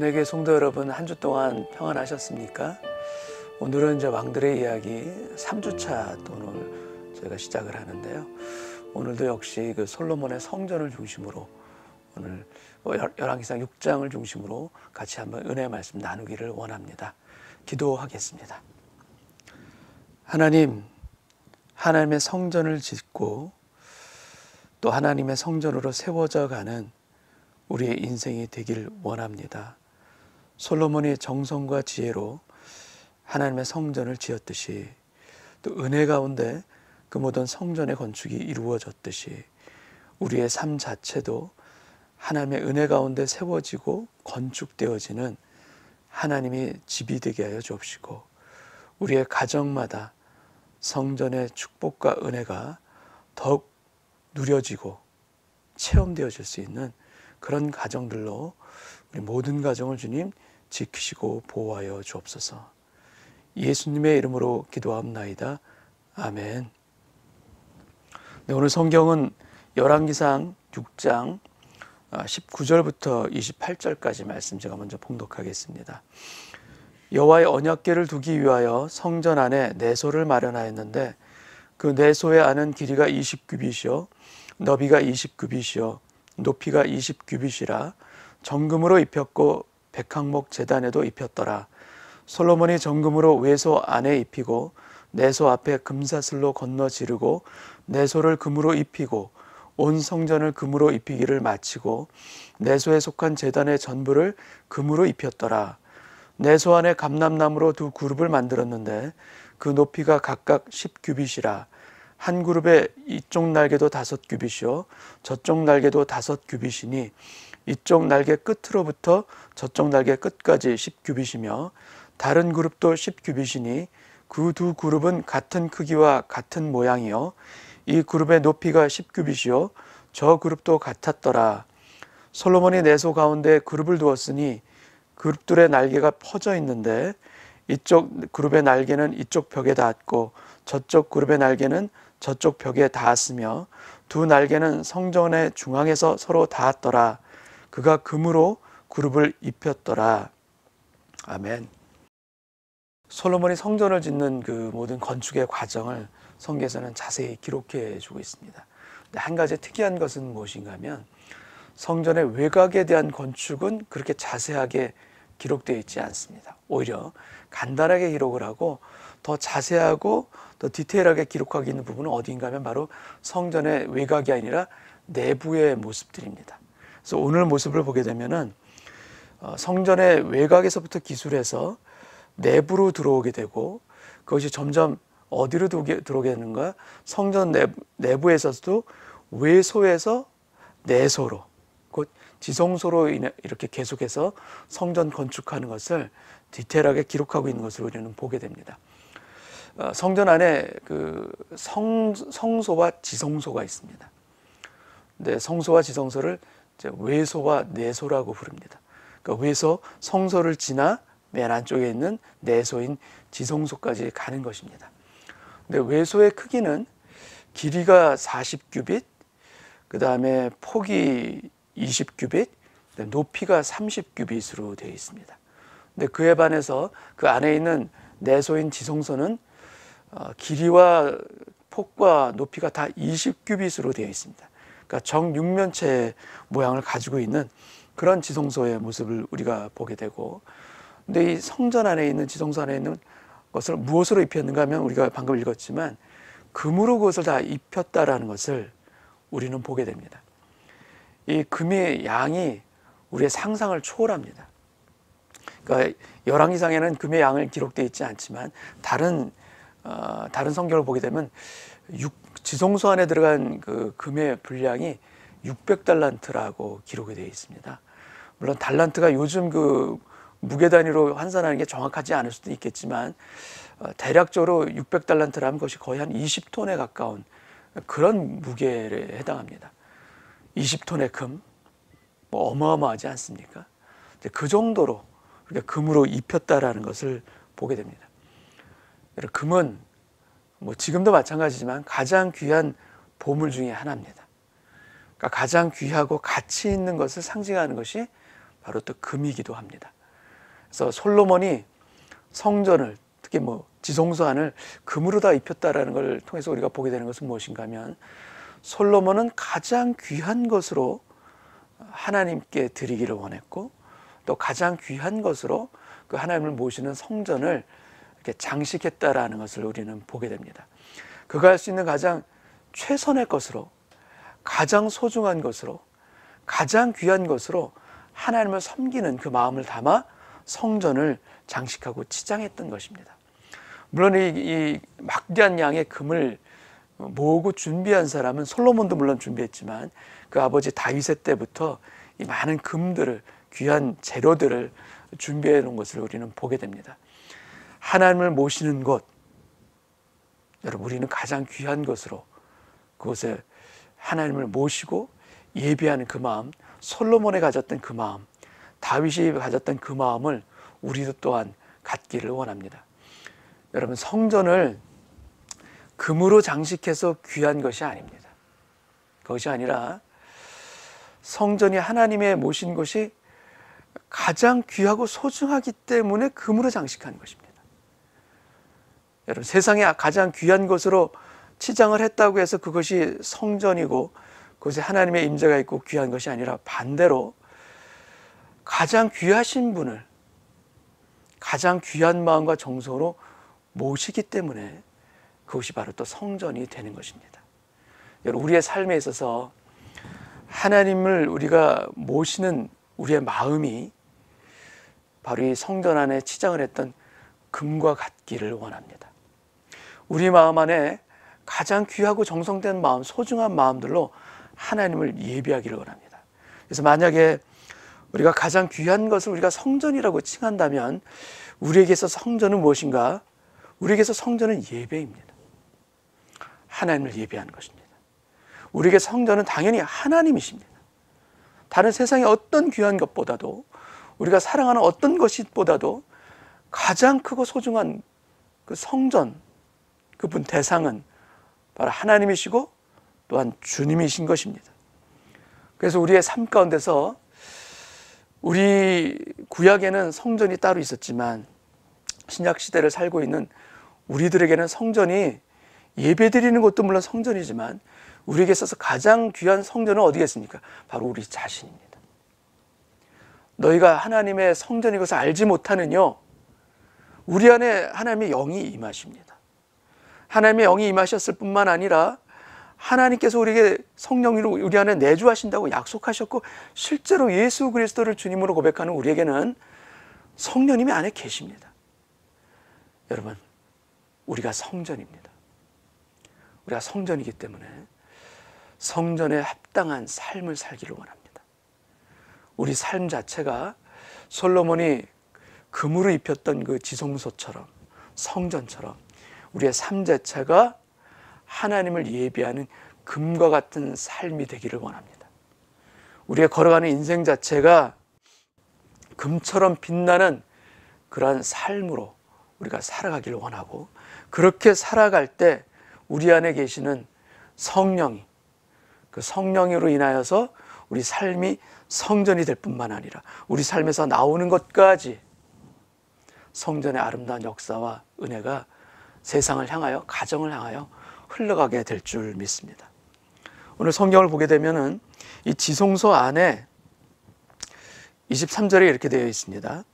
은혜교회 성도 여러분, 한 주 동안 평안하셨습니까? 오늘은 이제 왕들의 이야기 3주차 또 오늘 저희가 시작을 하는데요. 오늘도 역시 그 솔로몬의 성전을 중심으로 오늘 열왕기상 6장을 중심으로 같이 한번 은혜의 말씀 나누기를 원합니다. 기도하겠습니다. 하나님, 하나님의 성전을 짓고 또 하나님의 성전으로 세워져 가는 우리의 인생이 되길 원합니다. 솔로몬이 정성과 지혜로 하나님의 성전을 지었듯이 또 은혜 가운데 그 모든 성전의 건축이 이루어졌듯이 우리의 삶 자체도 하나님의 은혜 가운데 세워지고 건축되어지는 하나님이 집이 되게 하여 주옵시고, 우리의 가정마다 성전의 축복과 은혜가 더욱 누려지고 체험되어질 수 있는 그런 가정들로 우리 모든 가정을 주님 지키시고 보호하여 주옵소서. 예수님의 이름으로 기도합나이다. 아멘. 네, 오늘 성경은 열왕기상 6장 19절부터 28절까지 말씀 제가 먼저 봉독하겠습니다. 여호와의 언약궤를 두기 위하여 성전 안에 내소를 마련하였는데 그 내소의 안은 길이가 20규빗이요 너비가 20규빗이요 높이가 20규빗이라 정금으로 입혔고 백항목 제단에도 입혔더라. 솔로몬이 정금으로 외소 안에 입히고 내소 앞에 금사슬로 건너 지르고 내소를 금으로 입히고 온 성전을 금으로 입히기를 마치고 내소에 속한 제단의 전부를 금으로 입혔더라. 내소 안에 감람나무로 두 그룹을 만들었는데 그 높이가 각각 10규빗이라 한 그룹의 이쪽 날개도 5규빗이요 저쪽 날개도 5규빗이니 이쪽 날개 끝으로부터 저쪽 날개 끝까지 10규빗이며 다른 그룹도 10규빗이니 그 두 그룹은 같은 크기와 같은 모양이요 이 그룹의 높이가 10규빗이요 저 그룹도 같았더라. 솔로몬이 내소 가운데 그룹을 두었으니 그룹들의 날개가 퍼져 있는데 이쪽 그룹의 날개는 이쪽 벽에 닿았고 저쪽 그룹의 날개는 저쪽 벽에 닿았으며 두 날개는 성전의 중앙에서 서로 닿았더라. 그가 금으로 그룹을 입혔더라. 아멘. 솔로몬이 성전을 짓는 그 모든 건축의 과정을 성경에서는 자세히 기록해 주고 있습니다. 근데 한 가지 특이한 것은 무엇인가 하면 성전의 외곽에 대한 건축은 그렇게 자세하게 기록되어 있지 않습니다. 오히려 간단하게 기록을 하고 더 자세하고 더 디테일하게 기록하고 있는 부분은 어디인가 하면 바로 성전의 외곽이 아니라 내부의 모습들입니다. 그래서 오늘 모습을 보게 되면은 성전의 외곽에서부터 기술해서 내부로 들어오게 되고 그것이 점점 어디로 들어오게 되는가? 성전 내부에서도 외소에서 내소로 곧 지성소로 이렇게 계속해서 성전 건축하는 것을 디테일하게 기록하고 있는 것을 우리는 보게 됩니다. 성전 안에 그 성소와 지성소가 있습니다. 근데 성소와 지성소를 이제 외소와 내소라고 부릅니다. 그러니까 외소, 성소를 지나 맨 안쪽에 있는 내소인 지성소까지 가는 것입니다. 근데 외소의 크기는 길이가 40규빗, 그 다음에 폭이 20규빗, 높이가 30규빗으로 되어 있습니다. 근데 그에 반해서 그 안에 있는 내소인 지성소는 길이와 폭과 높이가 다 20규빗으로 되어 있습니다. 그러니까 정육면체 모양을 가지고 있는 그런 지성소의 모습을 우리가 보게 되고, 근데 이 성전 안에 있는 지성소 안에 있는 것을 무엇으로 입혔는가 하면 우리가 방금 읽었지만 금으로 그것을 다 입혔다라는 것을 우리는 보게 됩니다. 이 금의 양이 우리의 상상을 초월합니다. 그러니까 열왕기상에는 금의 양을 기록되어 있지 않지만 다른 성경을 보게 되면 지성소 안에 들어간 그 금의 분량이 600달란트라고 기록이 되어 있습니다. 물론 달란트가 요즘 그 무게 단위로 환산하는 게 정확하지 않을 수도 있겠지만 대략적으로 600달란트라면 그것이 거의 한 20톤에 가까운 그런 무게에 해당합니다. 20톤의 금, 뭐 어마어마하지 않습니까? 그 정도로 금으로 입혔다라는 것을 보게 됩니다. 금은 뭐 지금도 마찬가지지만 가장 귀한 보물 중에 하나입니다. 그러니까 가장 귀하고 가치 있는 것을 상징하는 것이 바로 또 금이기도 합니다. 그래서 솔로몬이 성전을, 특히 지성소 안을 금으로 다 입혔다라는 걸 통해서 우리가 보게 되는 것은 무엇인가 하면, 솔로몬은 가장 귀한 것으로 하나님께 드리기를 원했고, 또 가장 귀한 것으로 그 하나님을 모시는 성전을 이렇게 장식했다라는 것을 우리는 보게 됩니다. 그가 할 수 있는 가장 최선의 것으로, 가장 소중한 것으로, 가장 귀한 것으로 하나님을 섬기는 그 마음을 담아 성전을 장식하고 치장했던 것입니다. 물론 이 막대한 양의 금을 모으고 준비한 사람은 솔로몬도 물론 준비했지만, 그 아버지 다윗의 때부터 이 많은 금들을, 귀한 재료들을 준비해 놓은 것을 우리는 보게 됩니다. 하나님을 모시는 곳, 여러분, 우리는 가장 귀한 것으로 그곳에 하나님을 모시고 예배하는 그 마음, 솔로몬이 가졌던 그 마음, 다윗이 가졌던 그 마음을 우리도 또한 갖기를 원합니다. 여러분, 성전을 금으로 장식해서 귀한 것이 아닙니다. 그것이 아니라 성전이 하나님의 모신 곳이 가장 귀하고 소중하기 때문에 금으로 장식한 것입니다. 여러분, 세상에 가장 귀한 것으로 치장을 했다고 해서 그것이 성전이고 그것에 하나님의 임재가 있고 귀한 것이 아니라, 반대로 가장 귀하신 분을 가장 귀한 마음과 정성으로 모시기 때문에 그것이 바로 또 성전이 되는 것입니다. 여러분, 우리의 삶에 있어서 하나님을 우리가 모시는 우리의 마음이 바로 이 성전 안에 치장을 했던 금과 같기를 원합니다. 우리 마음 안에 가장 귀하고 정성된 마음, 소중한 마음들로 하나님을 예배하기를 원합니다. 그래서 만약에 우리가 가장 귀한 것을 우리가 성전이라고 칭한다면, 우리에게서 성전은 무엇인가? 우리에게서 성전은 예배입니다. 하나님을 예배하는 것입니다. 우리에게 성전은 당연히 하나님이십니다. 다른 세상의 어떤 귀한 것보다도, 우리가 사랑하는 어떤 것보다도 가장 크고 소중한 그 성전, 그분 대상은 바로 하나님이시고 또한 주님이신 것입니다. 그래서 우리의 삶 가운데서, 우리 구약에는 성전이 따로 있었지만 신약 시대를 살고 있는 우리들에게는 성전이, 예배드리는 것도 물론 성전이지만 우리에게 있어서 가장 귀한 성전은 어디겠습니까? 바로 우리 자신입니다. 너희가 하나님의 성전인 것을 알지 못하느뇨? 우리 안에 하나님의 영이 임하십니다. 하나님의 영이 임하셨을 뿐만 아니라 하나님께서 우리에게 성령으로 우리 안에 내주하신다고 약속하셨고, 실제로 예수 그리스도를 주님으로 고백하는 우리에게는 성령님이 안에 계십니다. 여러분, 우리가 성전입니다. 우리가 성전이기 때문에 성전에 합당한 삶을 살기를 원합니다. 우리 삶 자체가 솔로몬이 금으로 입혔던 그 지성소처럼, 성전처럼 우리의 삶 자체가 하나님을 예배하는 금과 같은 삶이 되기를 원합니다. 우리의 걸어가는 인생 자체가 금처럼 빛나는 그러한 삶으로 우리가 살아가기를 원하고, 그렇게 살아갈 때 우리 안에 계시는 성령이, 그 성령으로 인하여서 우리 삶이 성전이 될 뿐만 아니라 우리 삶에서 나오는 것까지 성전의 아름다운 역사와 은혜가 세상을 향하여, 가정을 향하여 흘러가게 될 줄 믿습니다. 오늘 성경을 보게 되면은 이 지성소 안에 23절에 이렇게 되어 있습니다.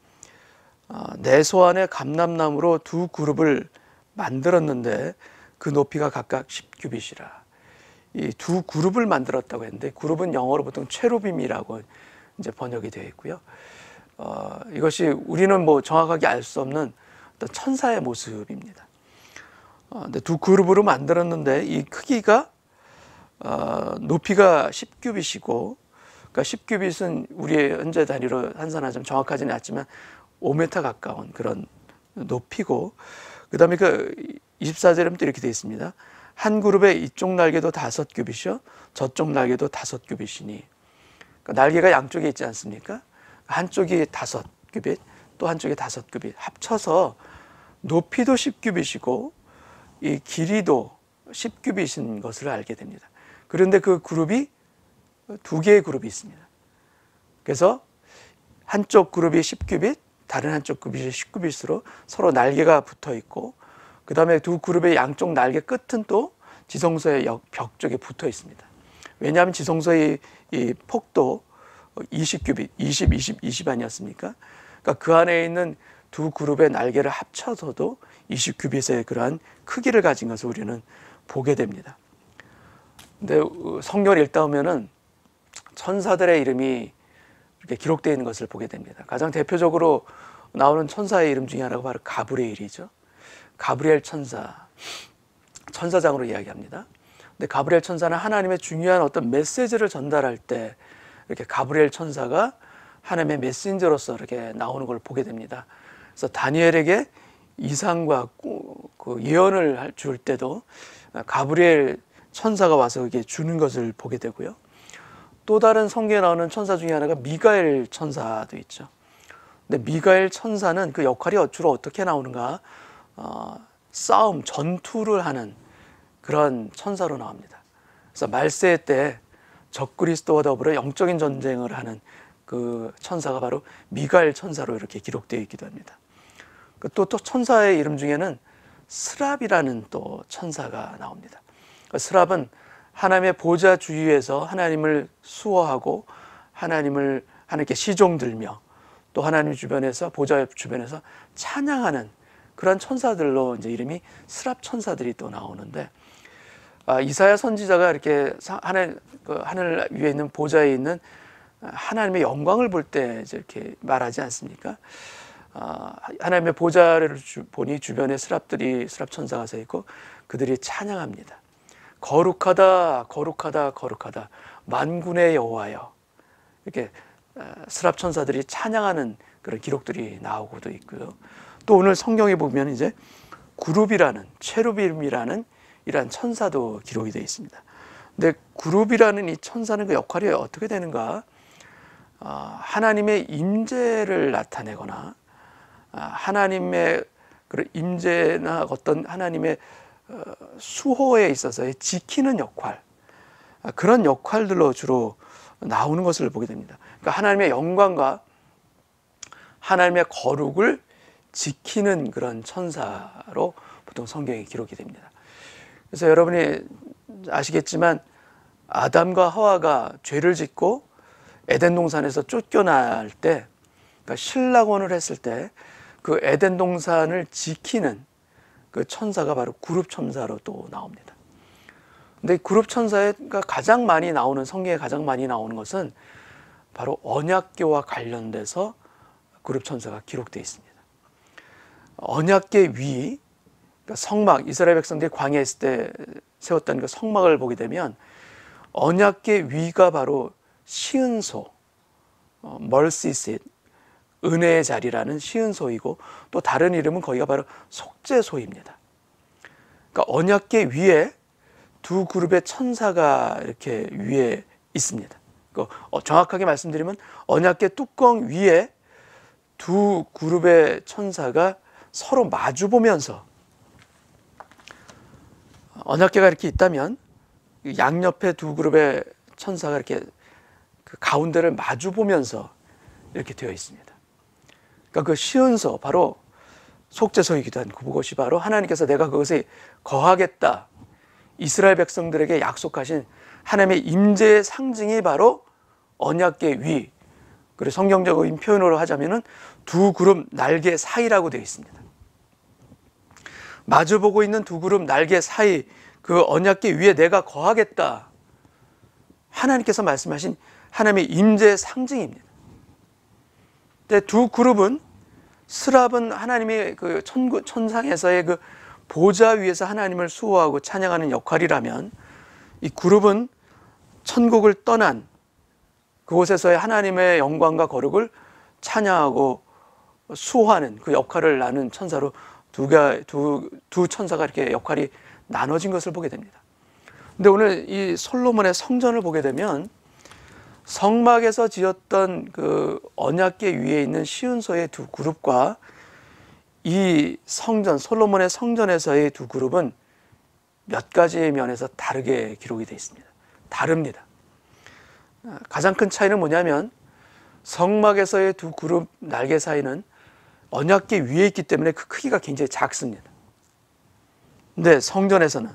내소 안에 감람나무로 두 그룹을 만들었는데 그 높이가 각각 10규빗이라. 이 두 그룹을 만들었다고 했는데, 그룹은 영어로 보통 체루빔이라고 이제 번역이 되어 있고요. 이것이 우리는 정확하게 알 수 없는 어떤 천사의 모습입니다. 근데 두 그룹으로 만들었는데 이 크기가 높이가 10규빗이고, 그러니까 10규빗은 우리의 현재 단위로 환산하자면 정확하지는 않지만 5m 가까운 그런 높이고, 그 다음에 그 24절에는 또 이렇게 되어 있습니다. 한 그룹의 이쪽 날개도 5규빗이요 저쪽 날개도 5규빗이니, 그러니까 날개가 양쪽에 있지 않습니까? 한쪽이 5규빗, 또 한쪽이 5규빗, 합쳐서 높이도 10규빗이고 이 길이도 10규빗인 것을 알게 됩니다. 그런데 그 그룹이 두 개의 그룹이 있습니다. 그래서 한쪽 그룹이 10규빗, 다른 한쪽 그룹이 10규빗으로 서로 날개가 붙어 있고, 그 다음에 두 그룹의 양쪽 날개 끝은 또 지성소의 벽 쪽에 붙어 있습니다. 왜냐하면 지성소의 이 폭도 20규빗, 20 아니었습니까? 그러니까 그 안에 있는 두 그룹의 날개를 합쳐서도 20규빗의 그러한 크기를 가진 것을 우리는 보게 됩니다. 근데 성경을 읽다 보면은 천사들의 이름이 이렇게 기록되어 있는 것을 보게 됩니다. 가장 대표적으로 나오는 천사의 이름 중에 하나가 바로 가브리엘이죠. 가브리엘 천사, 천사장으로 이야기합니다. 근데 가브리엘 천사는 하나님의 중요한 어떤 메시지를 전달할 때 이렇게 가브리엘 천사가 하나님의 메신저로서 이렇게 나오는 걸 보게 됩니다. 그래서 다니엘에게 이상과 그 예언을 줄 때도 가브리엘 천사가 와서 이게 주는 것을 보게 되고요. 또 다른 성경에 나오는 천사 중에 하나가 미가엘 천사도 있죠. 근데 미가엘 천사는 그 역할이 주로 어떻게 나오는가? 싸움, 전투를 하는 그런 천사로 나옵니다. 그래서 말세 때 적그리스도와 더불어 영적인 전쟁을 하는 그 천사가 바로 미가엘 천사로 이렇게 기록되어 있기도 합니다. 또 천사의 이름 중에는 스랍이라는 또 천사가 나옵니다. 스랍은 하나님의 보좌 주위에서 하나님을 수호하고 하나님께 시종들며 또 하나님 주변에서 보좌 주변에서 찬양하는 그런 천사들로 이제 이름이 스랍 천사들이 또 나오는데, 이사야 선지자가 이렇게 하늘 위에 있는 보좌에 있는 하나님의 영광을 볼 때 이렇게 말하지 않습니까? 하나님의 보좌를 보니 주변에 스랍 천사가 서 있고 그들이 찬양합니다. 거룩하다, 거룩하다, 거룩하다, 만군의 여호와여. 이렇게 스랍 천사들이 찬양하는 그런 기록들이 나오고도 있고요. 또 오늘 성경에 보면 이제 그룹이라는, 체루빔이라는 이러한 천사도 기록이 되어 있습니다. 근데 그룹이라는 이 천사는 그 역할이 어떻게 되는가? 하나님의 임재를 나타내거나 하나님의 그런 임재나 어떤 하나님의 수호에 있어서의 지키는 역할, 그런 역할들로 주로 나오는 것을 보게 됩니다. 그러니까 하나님의 영광과 하나님의 거룩을 지키는 그런 천사로 보통 성경에 기록이 됩니다. 그래서 여러분이 아시겠지만 아담과 하와가 죄를 짓고 에덴 동산에서 쫓겨날 때, 그러니까 신락원을 했을 때 그 에덴 동산을 지키는 그 천사가 바로 그룹 천사로 또 나옵니다. 근데 그룹 천사가 가장 많이 나오는, 성경에 가장 많이 나오는 것은 바로 언약궤와 관련돼서 그룹 천사가 기록되어 있습니다. 언약궤 위, 그러니까 성막, 이스라엘 백성들이 광야에 있을 때 세웠던 그 성막을 보게 되면 언약궤 위가 바로 시은소, 멀시싯, 은혜의 자리라는 시은소이고, 또 다른 이름은 거기가 바로 속죄소입니다. 그러니까 언약궤 위에 두 그룹의 천사가 이렇게 위에 있습니다. 정확하게 말씀드리면 언약궤 뚜껑 위에 두 그룹의 천사가 서로 마주 보면서, 언약궤가 이렇게 있다면 양옆에 두 그룹의 천사가 이렇게 그 가운데를 마주 보면서 이렇게 되어 있습니다. 그러니까 그 시은소, 바로 속죄소이기도 한 그곳이 바로 하나님께서 내가 그것에 거하겠다, 이스라엘 백성들에게 약속하신 하나님의 임재의 상징이 바로 언약궤 위, 그리고 성경적인 표현으로 하자면은 두 그룹 날개 사이라고 되어 있습니다. 마주보고 있는 두 그룹 날개 사이, 그 언약궤 위에 내가 거하겠다, 하나님께서 말씀하신 하나님의 임재의 상징입니다. 근데 두 그룹은, 스랍은 하나님의 그 천상에서의 그 보좌 위에서 하나님을 수호하고 찬양하는 역할이라면, 이 그룹은 천국을 떠난 그곳에서의 하나님의 영광과 거룩을 찬양하고 수호하는 그 역할을 나눈 천사로 두 천사가 이렇게 역할이 나눠진 것을 보게 됩니다. 근데 오늘 이 솔로몬의 성전을 보게 되면 성막에서 지었던 그 언약궤 위에 있는 시은소의 두 그룹과 이 성전, 솔로몬의 성전에서의 두 그룹은 몇 가지의 면에서 다르게 기록이 되어 있습니다. 다릅니다. 가장 큰 차이는 뭐냐면, 성막에서의 두 그룹 날개 사이는 언약궤 위에 있기 때문에 그 크기가 굉장히 작습니다. 근데 성전에서는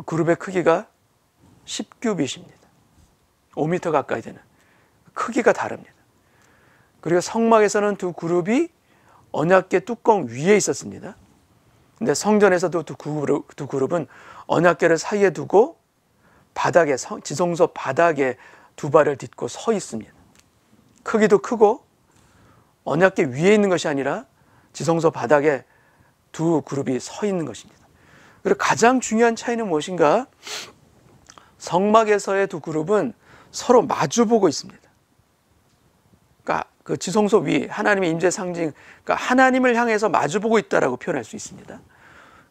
그룹의 크기가 10규빗입니다. 5m 가까이 되는 크기가 다릅니다. 그리고 성막에서는 두 그룹이 언약궤 뚜껑 위에 있었습니다. 근데 성전에서도 두 그룹은 언약궤를 사이에 두고 바닥에, 지성소 바닥에 두 발을 딛고 서 있습니다. 크기도 크고 언약궤 위에 있는 것이 아니라 지성소 바닥에 두 그룹이 서 있는 것입니다. 그리고 가장 중요한 차이는 무엇인가? 성막에서의 두 그룹은 서로 마주보고 있습니다. 그러니까 그 지성소 위 하나님의 임재 상징, 그러니까 하나님을 향해서 마주보고 있다라고 표현할 수 있습니다.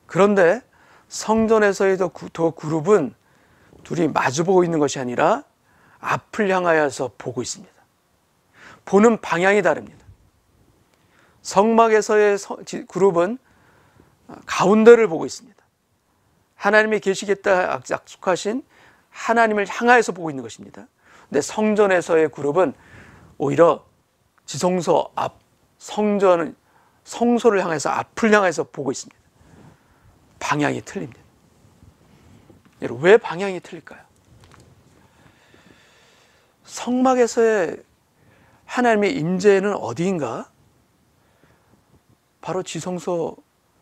그런데 성전에서의 두 그룹은 둘이 마주보고 있는 것이 아니라 앞을 향하여서 보고 있습니다. 보는 방향이 다릅니다. 성막에서의 그룹은 가운데를 보고 있습니다. 하나님이 계시겠다 약속하신 하나님을 향하여서 보고 있는 것입니다. 근데 성전에서의 그룹은 오히려 지성소 앞, 성소를 향해서 앞을 향해서 보고 있습니다. 방향이 틀립니다. 여러분, 왜 방향이 틀릴까요? 성막에서의 하나님의 임재는 어디인가? 바로 지성소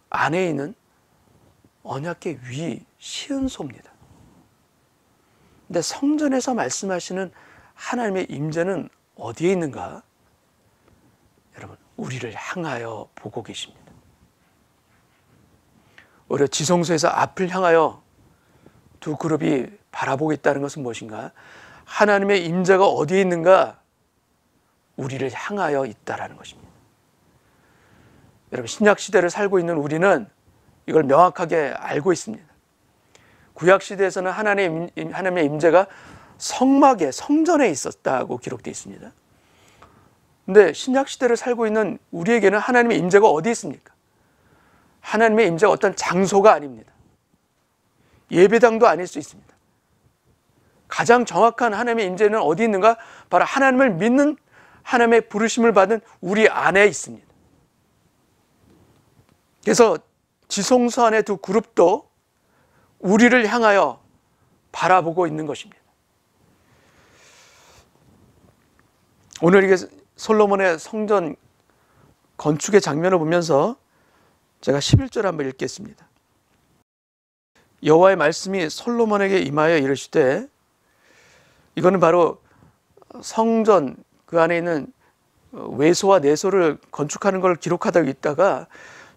안에 있는 언약궤 위 시은소입니다. 근데 성전에서 말씀하시는 하나님의 임재는 어디에 있는가? 여러분, 우리를 향하여 보고 계십니다. 오히려 지성소에서 앞을 향하여 두 그룹이 바라보고 있다는 것은 무엇인가? 하나님의 임재가 어디에 있는가? 우리를 향하여 있다라는 것입니다. 여러분, 신약시대를 살고 있는 우리는 이걸 명확하게 알고 있습니다. 구약시대에서는 하나님의 임재가 성막에, 성전에 있었다고 기록되어 있습니다. 근데 신약시대를 살고 있는 우리에게는 하나님의 임재가 어디 있습니까? 하나님의 임재가 어떤 장소가 아닙니다. 예배당도 아닐 수 있습니다. 가장 정확한 하나님의 임재는 어디 있는가? 바로 하나님을 믿는, 하나님의 부르심을 받은 우리 안에 있습니다. 그래서 지성소 안의 두 그룹도 우리를 향하여 바라보고 있는 것입니다. 오늘 이게 솔로몬의 성전 건축의 장면을 보면서 제가 11절 한번 읽겠습니다. 여호와의 말씀이 솔로몬에게 임하여 이르시되, 이거는 바로 성전 그 안에 있는 외소와 내소를 건축하는 걸 기록하다 있다가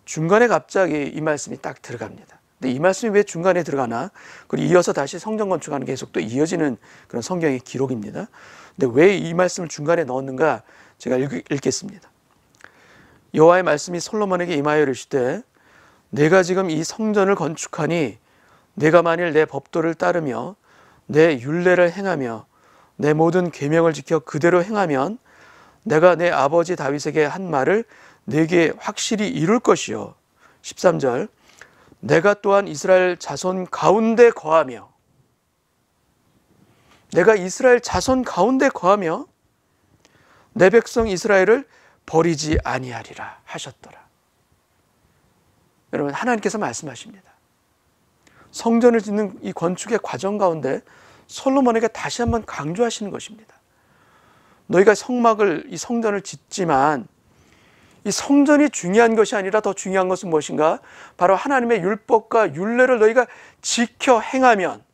중간에 갑자기 이 말씀이 딱 들어갑니다. 근데 이 말씀이 왜 중간에 들어가나? 그리고 이어서 다시 성전 건축하는 게 계속 또 이어지는 그런 성경의 기록입니다. 근데 왜 이 말씀을 중간에 넣었는가? 제가 읽겠습니다. 여호와의 말씀이 솔로몬에게 임하여 이르시되, 내가 지금 이 성전을 건축하니 내가 만일 내 법도를 따르며 내 율례를 행하며 내 모든 계명을 지켜 그대로 행하면 내가 내 아버지 다윗에게 한 말을 내게 확실히 이룰 것이요. 13절, 내가 또한 이스라엘 자손 가운데 거하며, 내가 이스라엘 자손 가운데 거하며 내 백성 이스라엘을 버리지 아니하리라 하셨더라. 여러분, 하나님께서 말씀하십니다. 성전을 짓는 이 건축의 과정 가운데 솔로몬에게 다시 한번 강조하시는 것입니다. 너희가 이 성전을 짓지만 이 성전이 중요한 것이 아니라 더 중요한 것은 무엇인가? 바로 하나님의 율법과 율례를 너희가 지켜 행하면,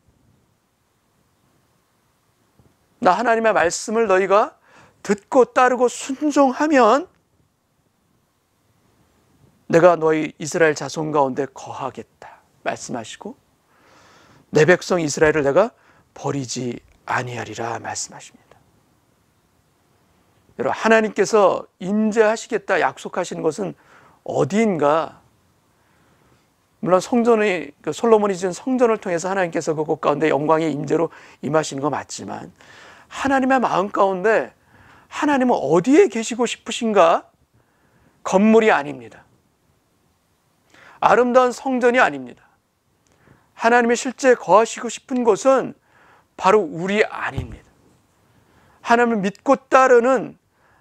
나 하나님의 말씀을 너희가 듣고 따르고 순종하면 내가 너희 이스라엘 자손 가운데 거하겠다 말씀하시고, 내 백성 이스라엘을 내가 버리지 아니하리라 말씀하십니다. 여러분, 하나님께서 임재하시겠다 약속하시는 것은 어디인가? 물론 솔로몬이 지은 성전을 통해서 하나님께서 그곳 가운데 영광의 임재로 임하시는 거 맞지만, 하나님의 마음 가운데 하나님은 어디에 계시고 싶으신가? 건물이 아닙니다. 아름다운 성전이 아닙니다. 하나님이 실제 거하시고 싶은 곳은 바로 우리 안입니다. 하나님을 믿고 따르는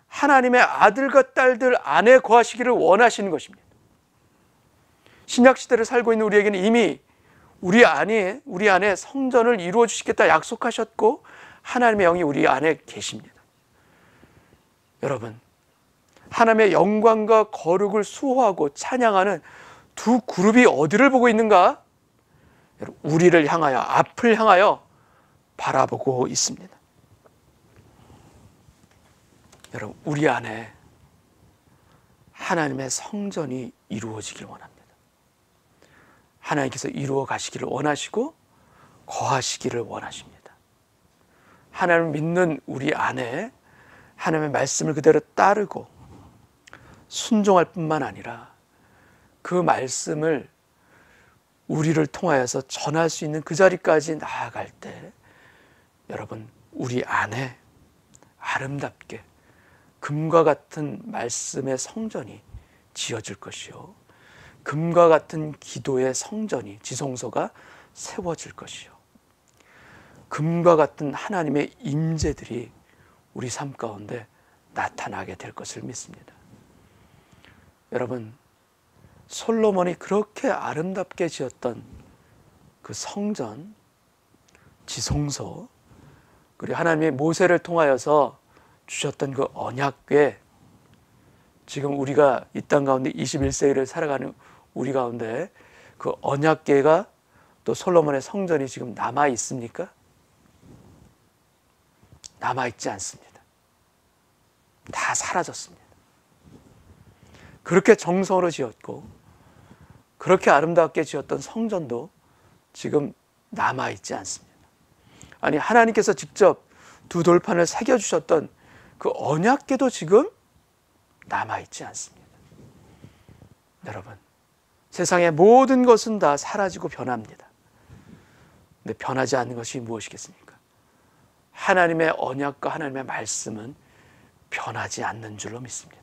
하나님의 아들과 딸들 안에 거하시기를 원하시는 것입니다. 신약시대를 살고 있는 우리에게는 이미 우리 안에 성전을 이루어 주시겠다 약속하셨고 하나님의 영이 우리 안에 계십니다. 여러분, 하나님의 영광과 거룩을 수호하고 찬양하는 두 그룹이 어디를 보고 있는가? 우리를 향하여, 앞을 향하여 바라보고 있습니다. 여러분, 우리 안에 하나님의 성전이 이루어지길 원합니다. 하나님께서 이루어 가시기를 원하시고 거하시기를 원하십니다. 하나님을 믿는 우리 안에 하나님의 말씀을 그대로 따르고 순종할 뿐만 아니라 그 말씀을 우리를 통하여서 전할 수 있는 그 자리까지 나아갈 때 여러분, 우리 안에 아름답게 금과 같은 말씀의 성전이 지어질 것이요, 금과 같은 기도의 성전이, 지성소가 세워질 것이요, 금과 같은 하나님의 임재들이 우리 삶 가운데 나타나게 될 것을 믿습니다. 여러분, 솔로몬이 그렇게 아름답게 지었던 그 성전, 지성소, 그리고 하나님의 모세를 통하여서 주셨던 그 언약궤, 지금 우리가 이 땅 가운데 21세기를 살아가는 우리 가운데 그 언약궤가 또 솔로몬의 성전이 지금 남아 있습니까? 남아 있지 않습니다. 다 사라졌습니다. 그렇게 정성으로 지었고 그렇게 아름답게 지었던 성전도 지금 남아 있지 않습니다. 아니, 하나님께서 직접 두 돌판을 새겨 주셨던 그 언약궤도 지금 남아 있지 않습니다. 여러분, 세상의 모든 것은 다 사라지고 변합니다. 근데 변하지 않는 것이 무엇이겠습니까? 하나님의 언약과 하나님의 말씀은 변하지 않는 줄로 믿습니다.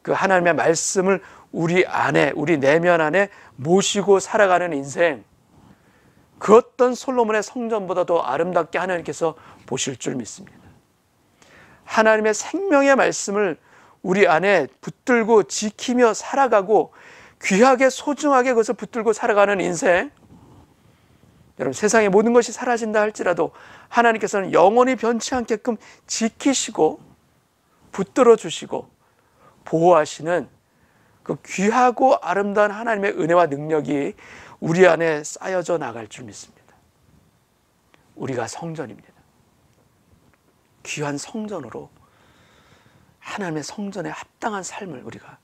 그 하나님의 말씀을 우리 안에, 우리 내면 안에 모시고 살아가는 인생, 그 어떤 솔로몬의 성전보다 더 아름답게 하나님께서 보실 줄 믿습니다. 하나님의 생명의 말씀을 우리 안에 붙들고 지키며 살아가고 귀하게 소중하게 그것을 붙들고 살아가는 인생, 여러분, 세상의 모든 것이 사라진다 할지라도 하나님께서는 영원히 변치 않게끔 지키시고 붙들어 주시고 보호하시는 그 귀하고 아름다운 하나님의 은혜와 능력이 우리 안에 쌓여져 나갈 줄 믿습니다. 우리가 성전입니다. 귀한 성전으로 하나님의 성전에 합당한 삶을 우리가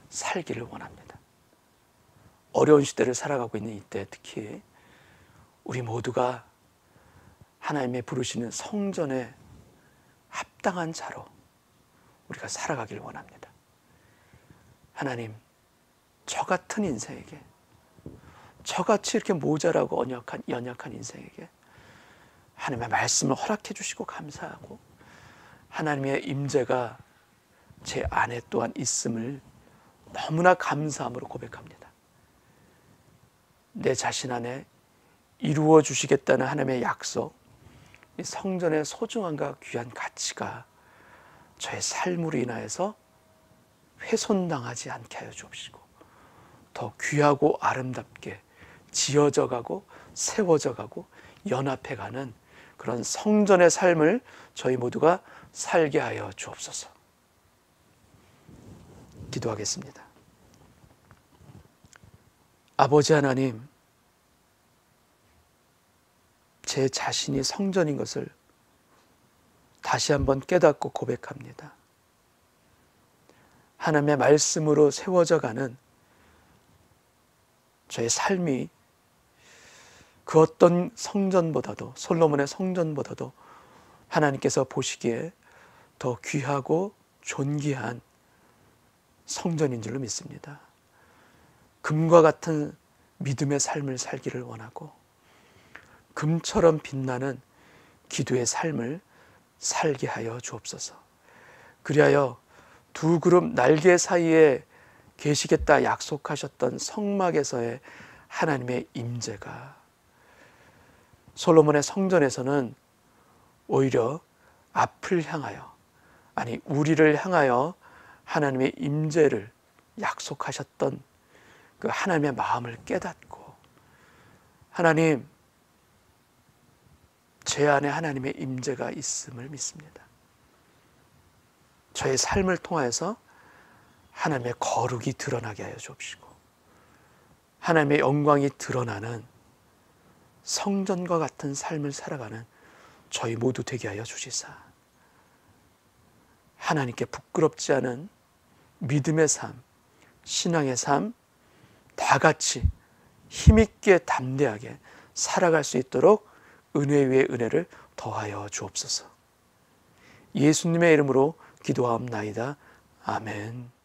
살기를 원합니다. 어려운 시대를 살아가고 있는 이때 특히 우리 모두가 하나님의 부르시는 성전에 합당한 자로 우리가 살아가길 원합니다. 하나님, 저 같은 인생에게, 저같이 이렇게 모자라고 연약한 인생에게 하나님의 말씀을 허락해 주시고 감사하고 하나님의 임재가 제 안에 또한 있음을 너무나 감사함으로 고백합니다. 내 자신 안에 이루어 주시겠다는 하나님의 약속, 이 성전의 소중함과 귀한 가치가 저의 삶으로 인하여서 훼손당하지 않게 하여 주옵시고 더 귀하고 아름답게 지어져 가고 세워져 가고 연합해가는 그런 성전의 삶을 저희 모두가 살게 하여 주옵소서. 기도하겠습니다. 아버지 하나님, 제 자신이 성전인 것을 다시 한번 깨닫고 고백합니다. 하나님의 말씀으로 세워져 가는 저의 삶이 그 어떤 성전보다도, 솔로몬의 성전보다도 하나님께서 보시기에 더 귀하고 존귀한 성전인 줄로 믿습니다. 금과 같은 믿음의 삶을 살기를 원하고 금처럼 빛나는 기도의 삶을 살게 하여 주옵소서. 그리하여 두 그룹 날개 사이에 계시겠다 약속하셨던 성막에서의 하나님의 임재가 솔로몬의 성전에서는 오히려 앞을 향하여, 아니 우리를 향하여 하나님의 임재를 약속하셨던 그 하나님의 마음을 깨닫고, 하나님, 제 안에 하나님의 임재가 있음을 믿습니다. 저의 삶을 통하여서 하나님의 거룩이 드러나게 하여 주옵시고, 하나님의 영광이 드러나는 성전과 같은 삶을 살아가는 저희 모두 되게 하여 주시사, 하나님께 부끄럽지 않은 믿음의 삶, 신앙의 삶, 다 같이 힘있게 담대하게 살아갈 수 있도록 은혜 위에 은혜를 더하여 주옵소서. 예수님의 이름으로 기도하옵나이다. 아멘.